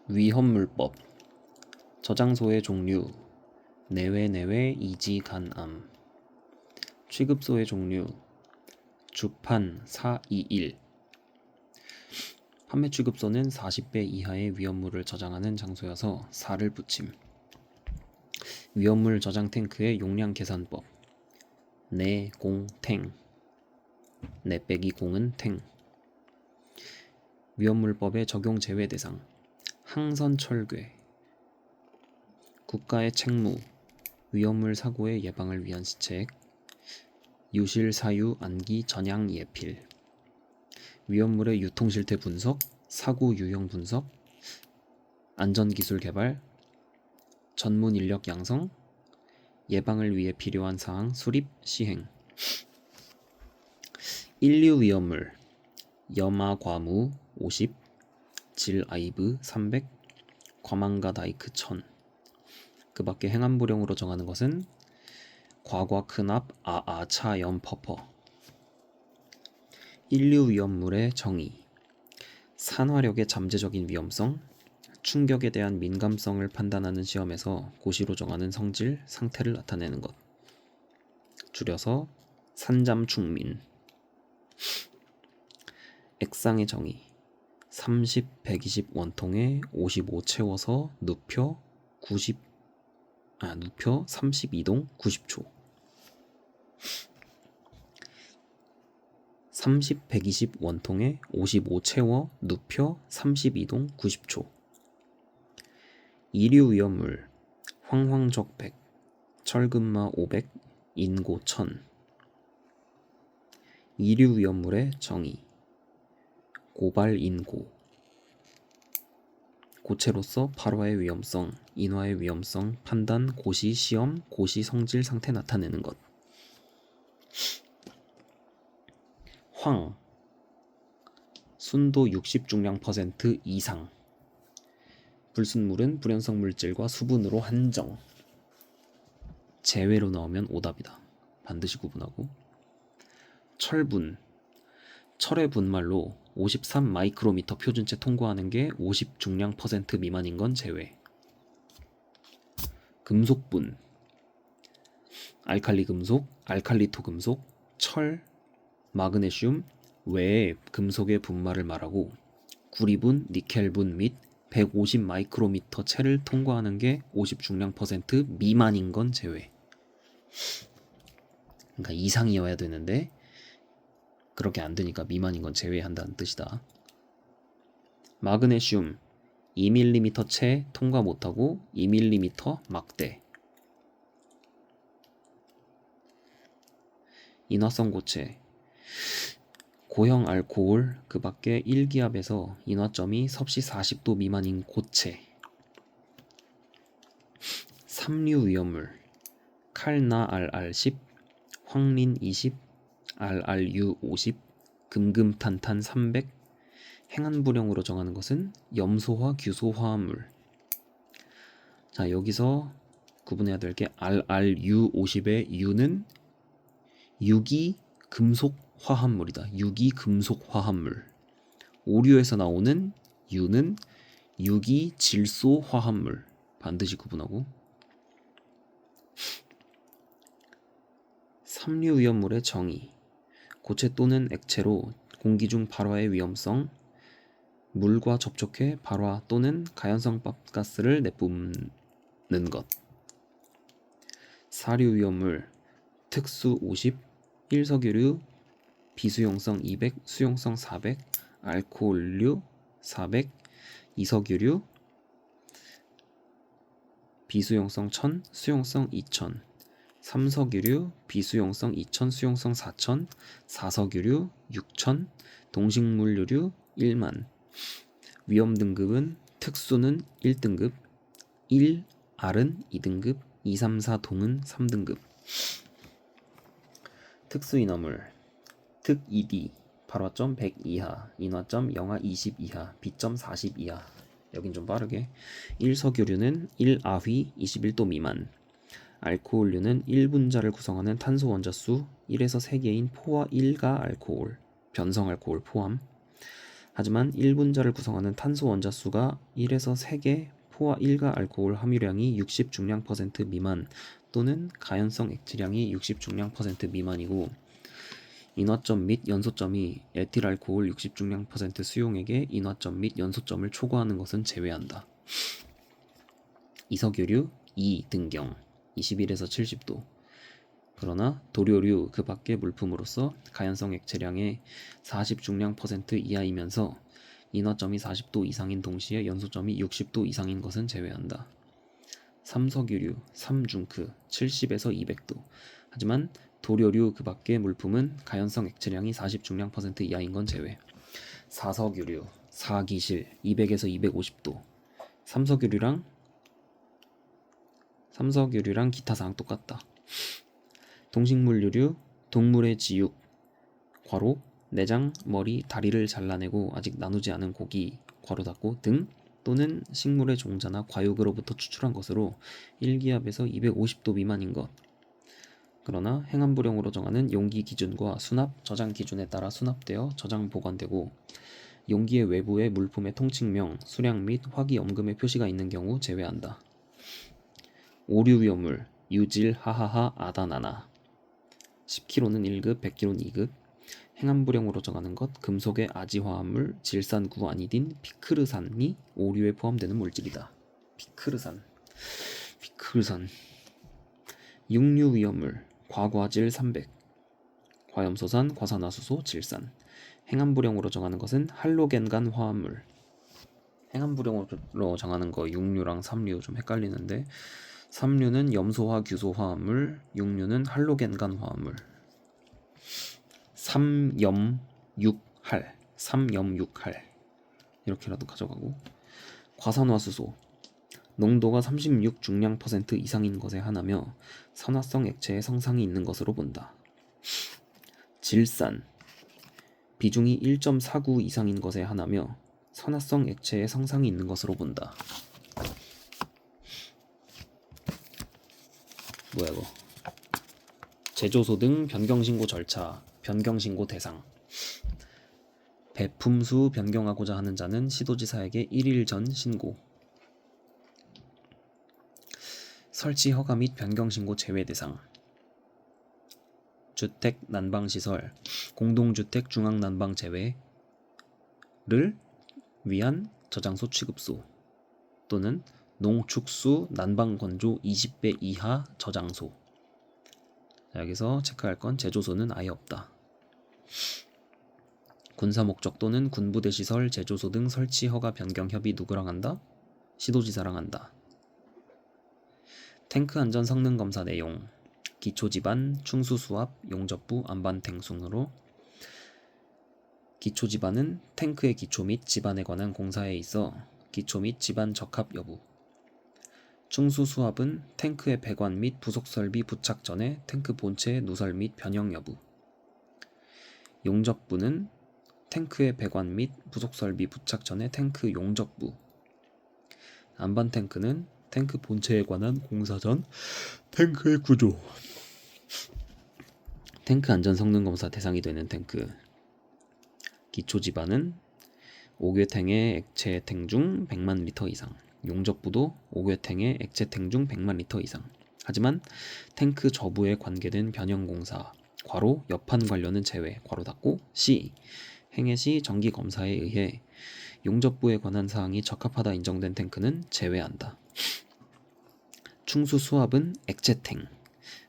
위험물법 저장소의 종류 내외 이지간암 취급소의 종류 주판 421 판매 취급소는 40배 이하의 위험물을 저장하는 장소여서 4를 붙임. 위험물 저장 탱크의 용량 계산법 내, 공, 탱 내 빼기 공은 탱 위험물법의 적용 제외 대상 항선 철괴 국가의 책무 위험물 사고의 예방을 위한 시책 유실 사유 안기 전향 예필 위험물의 유통 실태 분석 사고 유형 분석 안전기술 개발 전문 인력 양성 예방을 위해 필요한 사항 수립 시행 인류 위험물 염화과무 50 질아이브 300 과망가 다이크 1000 그 밖에 행안부령으로 정하는 것은 과과 큰압 아아차염 퍼퍼 인류 위험물의 정의 산화력의 잠재적인 위험성 충격에 대한 민감성을 판단하는 시험에서 고시로 정하는 성질, 상태를 나타내는 것 줄여서 산잠충민 액상의 정의 30, 120 원통에 55 채워서 누표 32동 90초 30, 120 원통에 55 채워 누표 32동 90초 이류 위험물 황황적 100 철근마 500 인고 1000 이류 위험물의 정의 고발 인고 고체로서 발화의 위험성, 인화의 위험성, 판단, 고시, 시험, 고시 성질 상태 나타내는 것 황 순도 60 중량 % 이상 불순물은 불연성 물질과 수분으로 한정 제외로 나오면 오답이다. 반드시 구분하고 철분 철의 분말로 53 마이크로미터 표준체 통과하는 게 50 중량 % 미만인 건 제외 금속분 알칼리 금속, 알칼리토 금속, 철, 마그네슘 외의 금속의 분말을 말하고 구리분, 니켈분 및 150 마이크로미터 체를 통과하는 게 50 중량 % 미만인 건 제외. 그러니까 이상이어야 되는데 그렇게 안 되니까 미만인 건 제외한다는 뜻이다. 마그네슘 2mm 채 통과 못하고 2mm 막대. 인화성 고체 고형 알코올 그 밖에 1기압에서 인화점이 섭씨 40도 미만인 고체 삼류 위험물 칼나 RR10 황린 20 RRU 50 금금탄탄 300 행안부령으로 정하는 것은 염소화 규소 화합물 자 여기서 구분해야 될 게 RRU 50의 U는 유기 금속 화합물이다. 유기 금속 화합물. 오류에서 나오는 U는 유기 질소 화합물. 반드시 구분하고. 삼류 위험물의 정의. 고체 또는 액체로 공기 중 발화의 위험성. 물과 접촉해 발화 또는 가연성 가스를 내뿜는 것. 사류 위험물. 특수 50, 일석유류, 비수용성 200, 수용성 400, 알코올류 400, 이석유류, 비수용성 1000, 수용성 2000, 삼석유류, 비수용성 2000, 수용성 4000, 사석유류 6000, 동식물유류 1만. 위험 등급은 특수는 1등급, 1, R은 2등급, 2, 3, 4 동은 3등급. 특수인화물 특 ED 발화점 100 이하 인화점 영하 20 이하 비점 40 이하 여긴 좀 빠르게 1석유류는 1아휘 21도 미만 알코올류는 1분자를 구성하는 탄소 원자수 1에서 3개인 포화 1가 알코올 변성 알코올 포함 하지만 1분자를 구성하는 탄소 원자수가 1에서 3개, 포화 1가 알코올 함유량이 60 중량 퍼센트 미만 또는 가연성 액체량이 60 중량 퍼센트 미만이고 인화점 및 연소점이 에틸 알코올 60 중량 퍼센트 수용액의 인화점 및 연소점을 초과하는 것은 제외한다. 이석유류 2 등경 21에서 70도. 그러나 도료류 그 밖의 물품으로서 가연성 액체량의 40 중량 퍼센트 이하이면서 인화점이 40도 이상인 동시에 연소점이 60도 이상인 것은 제외한다. 삼석유류 3중크 70에서 200도. 하지만 도료류 그 밖의 물품은 가연성 액체량이 40 중량 퍼센트 이하인 건 제외. 사석유류 4기실 200에서 250도. 삼석유류랑 기타 사항 똑같다. 동식물유류 동물의 지육 괄호 내장, 머리, 다리를 잘라내고 아직 나누지 않은 고기 괄호 닫고 등 또는 식물의 종자나 과육으로부터 추출한 것으로 1기압에서 250도 미만인 것. 그러나 행안부령으로 정하는 용기 기준과 수납, 저장 기준에 따라 수납되어 저장 보관되고 용기의 외부에 물품의 통칭명, 수량 및 화기 엄금의 표시가 있는 경우 제외한다. 오류 위험물 유질, 하하하, 아다나나 10kg는 1급, 100kg는 2급. 행안부령으로 정하는 것, 금속의 아지화합물, 질산 구아니딘, 피크르산이 오류에 포함되는 물질이다. 피크르산. 육류 위험물, 과과질 300, 과염소산, 과산화수소, 질산. 행안부령으로 정하는 것은 할로겐간 화합물. 행안부령으로 정하는 거 육류랑 삼류 좀 헷갈리는데 삼류는 염소화 규소 화합물, 육류는 할로겐간 화합물. 삼염육할 이렇게라도 가져가고 과산화수소 농도가 36 중량 퍼센트 이상인 것에 한하며 산화성 액체의 성상이 있는 것으로 본다. 질산 비중이 1.49 이상인 것에 한하며 산화성 액체의 성상이 있는 것으로 본다. 뭐야 이거? 제조소 등 변경신고 절차, 변경신고 대상. 배품수 변경하고자 하는 자는 시도지사에게 1일 전 신고. 설치 허가 및 변경신고 제외 대상. 주택 난방시설, 공동주택 중앙난방 제외를 위한 저장소 취급소 또는 농축수 난방건조 20배 이하 저장소. 여기서 체크할 건 제조소는 아예 없다. 군사목적 또는 군부대시설 제조소 등 설치 허가 변경 협의 누구랑 한다? 시도지사랑 한다. 탱크 안전 성능 검사 내용 기초지반, 충수수압, 용접부, 안반탱 순으로 기초지반은 탱크의 기초 및 지반에 관한 공사에 있어 기초 및 지반 적합 여부. 충수수압은 탱크의 배관 및 부속설비 부착 전에 탱크 본체의 누설 및 변형 여부. 용접부는 탱크의 배관 및 부속설비 부착 전에 탱크 용접부. 안반탱크는 탱크 본체에 관한 공사 전 탱크의 구조. 탱크 안전 성능 검사 대상이 되는 탱크. 기초지반은 5궤탱의 액체탱 중 100만 리터 이상. 용접부도 5궤탱의 액체탱 중 100만 리터 이상. 하지만 탱크 저부에 관계된 변형 공사 괄호 여판 관련은 제외 괄호 닫고 C 행해 시 정기 검사에 의해 용접부에 관한 사항이 적합하다 인정된 탱크는 제외한다. 충수 수압은 액체탱.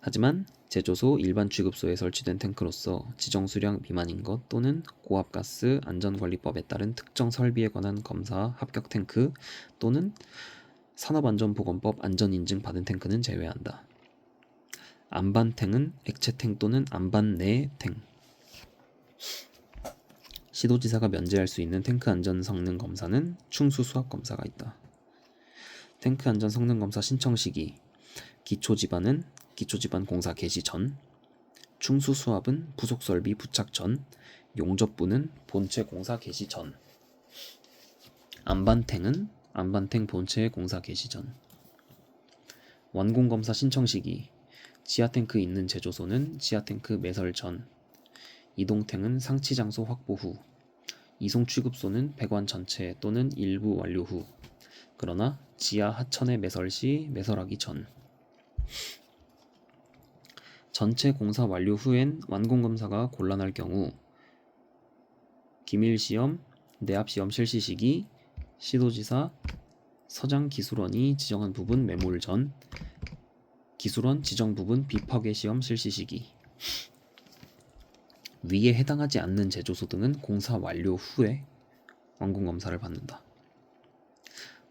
하지만 제조소 일반 취급소에 설치된 탱크로서 지정 수량 미만인 것 또는 고압가스 안전관리법에 따른 특정 설비에 관한 검사 합격 탱크 또는 산업안전보건법 안전인증 받은 탱크는 제외한다. 안반탱은 액체탱 또는 안반 내 탱. 시도지사가 면제할 수 있는 탱크 안전 성능 검사는 충수 수압 검사가 있다. 탱크 안전 성능 검사 신청 시기 기초지반은 기초지반 공사 개시 전, 충수수압은 부속설비 부착 전, 용접부는 본체 공사 개시 전, 안반탱은 안반탱 본체 공사 개시 전. 완공검사 신청 시기 지하탱크 있는 제조소는 지하탱크 매설 전, 이동탱은 상치장소 확보 후, 이송 취급소는 배관 전체 또는 일부 완료 후, 그러나 지하 하천에 매설 시 매설하기 전. 전체 공사 완료 후엔 완공검사가 곤란할 경우 기밀시험, 내압시험 실시 시기, 시도지사, 서장 기술원이 지정한 부분 매몰 전, 기술원 지정 부분 비파괴 시험 실시 시기. 위에 해당하지 않는 제조소 등은 공사 완료 후에 완공검사를 받는다.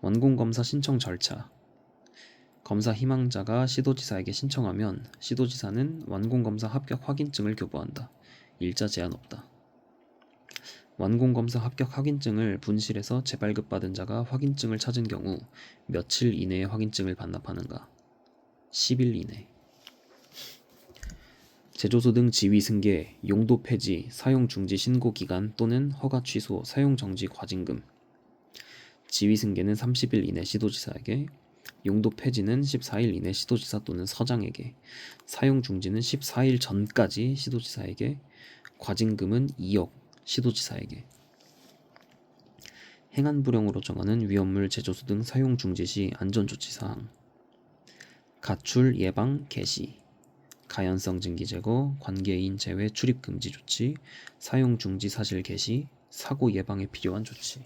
완공검사 신청 절차. 검사 희망자가 시도지사에게 신청하면 시도지사는 완공검사 합격 확인증을 교부한다. 일자 제한 없다. 완공검사 합격 확인증을 분실해서 재발급받은 자가 확인증을 찾은 경우 며칠 이내에 확인증을 반납하는가? 10일 이내. 제조소 등 지위 승계, 용도 폐지, 사용 중지 신고 기간 또는 허가 취소, 사용 정지 과징금. 지위 승계는 30일 이내 시도지사에게, 용도 폐지는 14일 이내 시도지사 또는 서장에게, 사용 중지는 14일 전까지 시도지사에게, 과징금은 2억 시도지사에게. 행한 불형으로 정하는 위험물 제조소 등 사용 중지 시 안전조치 사항. 가출 예방 개시, 가연성 증기 제거, 관계인 제외 출입 금지 조치, 사용 중지 사실 개시, 사고 예방에 필요한 조치.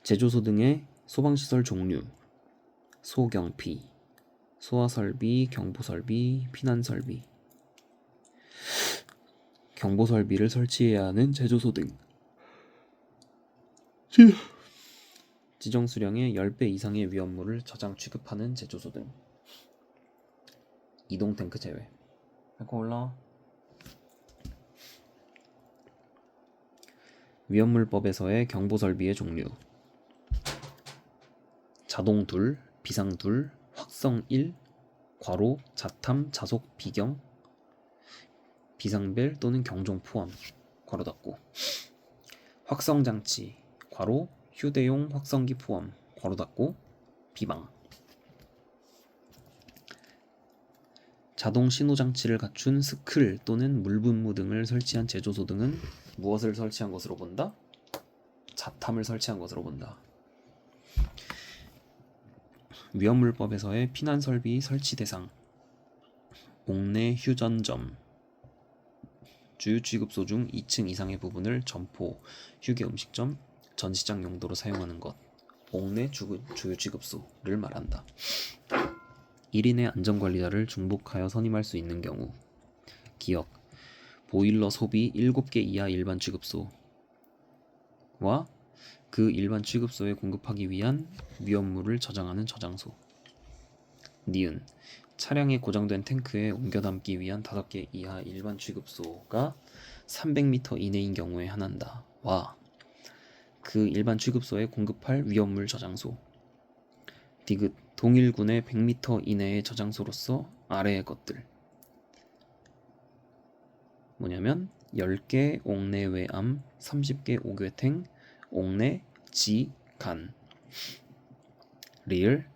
제조소 등의 소방시설 종류. 소경피, 소화설비, 경보설비, 피난설비. 경보설비를 설치해야 하는 제조소 등. 지정 수량의 10배 이상의 위험물을 저장 취급하는 제조소 등. 이동 탱크 제외. 할거 올라. 위험물법에서의 경보설비의 종류. 자동 둘, 비상 둘, 확성 1, 괄호, 자탐, 자속, 비경, 비상벨 또는 경종 포함, 괄호 닫고. 확성장치, 괄호, 휴대용 확성기 포함, 괄호 닫고, 비방. 자동 신호장치를 갖춘 스클 또는 물분무 등을 설치한 제조소 등은 무엇을 설치한 것으로 본다? 자탐을 설치한 것으로 본다. 위험물법에서의 피난설비 설치 대상. 옥내 휴전점. 주유취급소 중 2층 이상의 부분을 점포, 휴게 음식점, 전시장 용도로 사용하는 것. 옥내 주유취급소를 말한다. 1인의 안전관리자를 중복하여 선임할 수 있는 경우. 기억, 보일러 소비 7개 이하 일반 취급소와 그 일반 취급소에 공급하기 위한 위험물을 저장하는 저장소. 니은, 차량에 고정된 탱크에 옮겨 담기 위한 5개 이하 일반 취급소가 300m 이내인 경우에 한한다. 와, 그 일반 취급소에 공급할 위험물 저장소. 디귿, 동일군의 100m 이내의 저장소로서 아래의 것들. 뭐냐면 10개 옥내 외암, 30개 옥외탱, 옥내, 지, 간. 리을,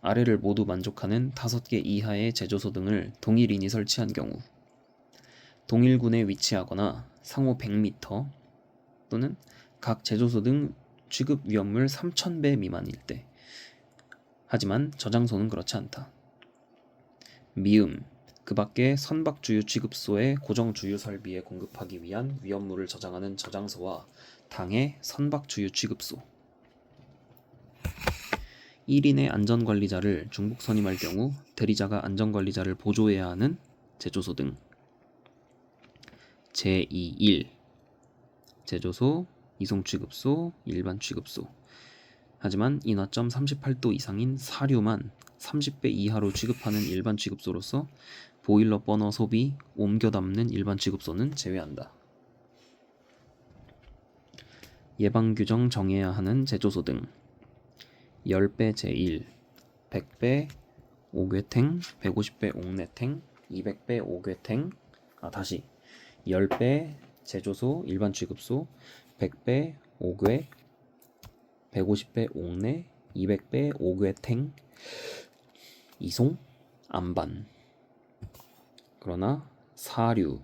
아래를 모두 만족하는 5개 이하의 제조소 등을 동일인이 설치한 경우. 동일군에 위치하거나 상호 100m 또는 각 제조소 등 취급 위험물 3000배 미만일 때. 하지만 저장소는 그렇지 않다. 미음, 그 밖에 선박주유 취급소의 고정주유 설비에 공급하기 위한 위험물을 저장하는 저장소와 당해 선박주유 취급소. 1인의 안전관리자를 중복 선임할 경우 대리자가 안전관리자를 보조해야 하는 제조소 등. 제2.1 제조소, 이송취급소, 일반 취급소. 하지만 인하점 38도 이상인 사료만 30배 이하로 취급하는 일반 취급소로서 보일러 버너 소비, 옮겨 담는 일반 취급소는 제외한다. 예방규정 정해야 하는 제조소 등. 10배 제1, 100배 옥외탱, 150배 옥내탱, 200배 옥외탱. 다시 10배 제조소, 일반 취급소, 100배 옥외, 150배 옥내, 200배 옥외탱, 이송, 안반. 그러나 사류,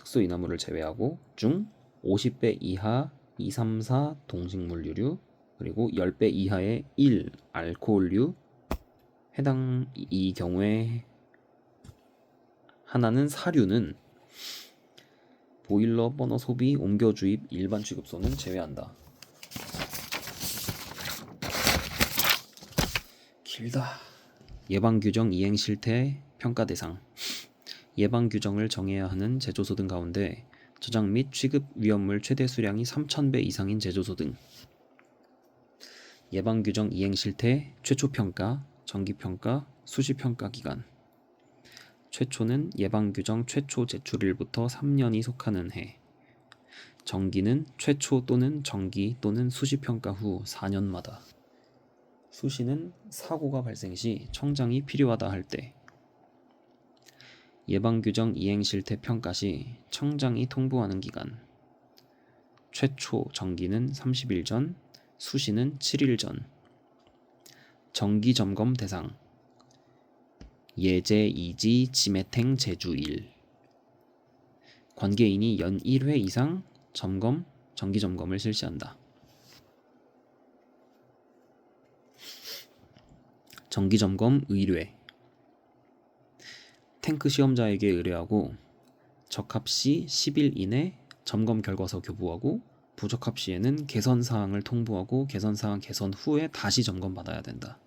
특수 인화물을 제외하고 중 50배 이하 2, 3, 4 동식물유류 그리고 10배 이하의 1 알코올류 해당 이 경우에 하나는 사류는 보일러 버너 소비 옮겨 주입 일반 취급소는 제외한다. 길다. 예방규정 이행 실태 평가 대상. 예방규정을 정해야 하는 제조소 등 가운데 저장 및 취급 위험물 최대 수량이 3,000배 이상인 제조소 등. 예방규정 이행 실태 최초 평가, 정기 평가, 수시 평가 기간. 최초는 예방규정 최초 제출일부터 3년이 속하는 해. 정기는 최초 또는 정기 또는 수시 평가 후 4년마다. 수시는 사고가 발생 시 청장이 필요하다 할 때. 예방규정 이행 실태 평가 시 청장이 통보하는 기간. 최초 정기는 30일 전, 수시는 7일 전. 정기 점검 대상. 예제 2지 지매탱 제주일. 관계인이 연 1회 이상 정기 점검을 실시한다. 정기 점검 의뢰. 탱크 시험자에게 의뢰하고 적합 시 10일 이내 점검 결과서 교부하고 부적합 시에는 개선 사항을 통보하고 개선 사항 개선 후에 다시 점검받아야 된다.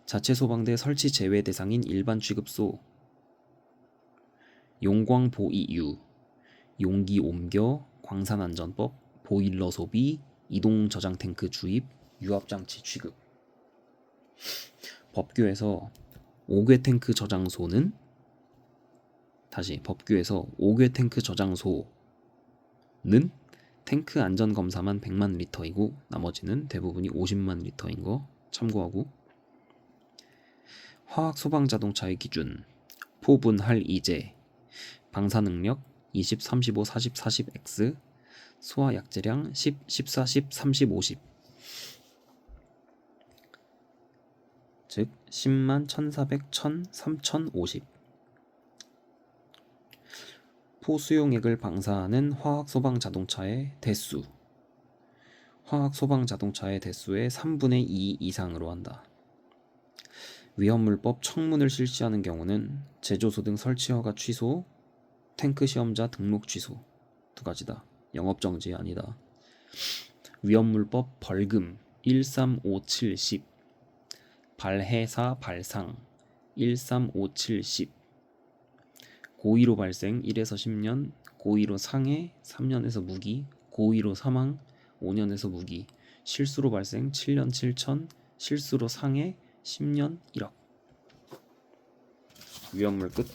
자체 소방대 설치 제외 대상인 일반 취급소, 용광 보이유, 용기 옮겨, 광산안전법, 보일러 소비, 이동 저장 탱크 주입, 유압장치 취급. 법규에서 5개 탱크 저장소는 법규에서 5개 탱크 저장소는 탱크 안전검사만 100만 리터이고 나머지는 대부분이 50만 리터인 거 참고하고, 화학 소방 자동차의 기준 포분할 이제 방사능력 20, 35, 40, 40X 소화 약재량 10, 14, 10, 30, 50 즉 10만, 1400, 1000, 3050 포수용액을 방사하는 화학 소방 자동차의 대수 화학 소방 자동차의 대수의 3분의 2 이상으로 한다. 위험물법 청문을 실시하는 경우는 제조소 등 설치 허가 취소, 탱크 시험자 등록 취소 두 가지다. 영업정지 아니다. 위험물법 벌금 13570 10 발해사 발상 13570 10 고의로 발생 1에서 10년, 고의로 상해 3년에서 무기, 고의로 사망 5년에서 무기, 실수로 발생 7년 7천, 실수로 상해 10년 1억. 위험물 끝.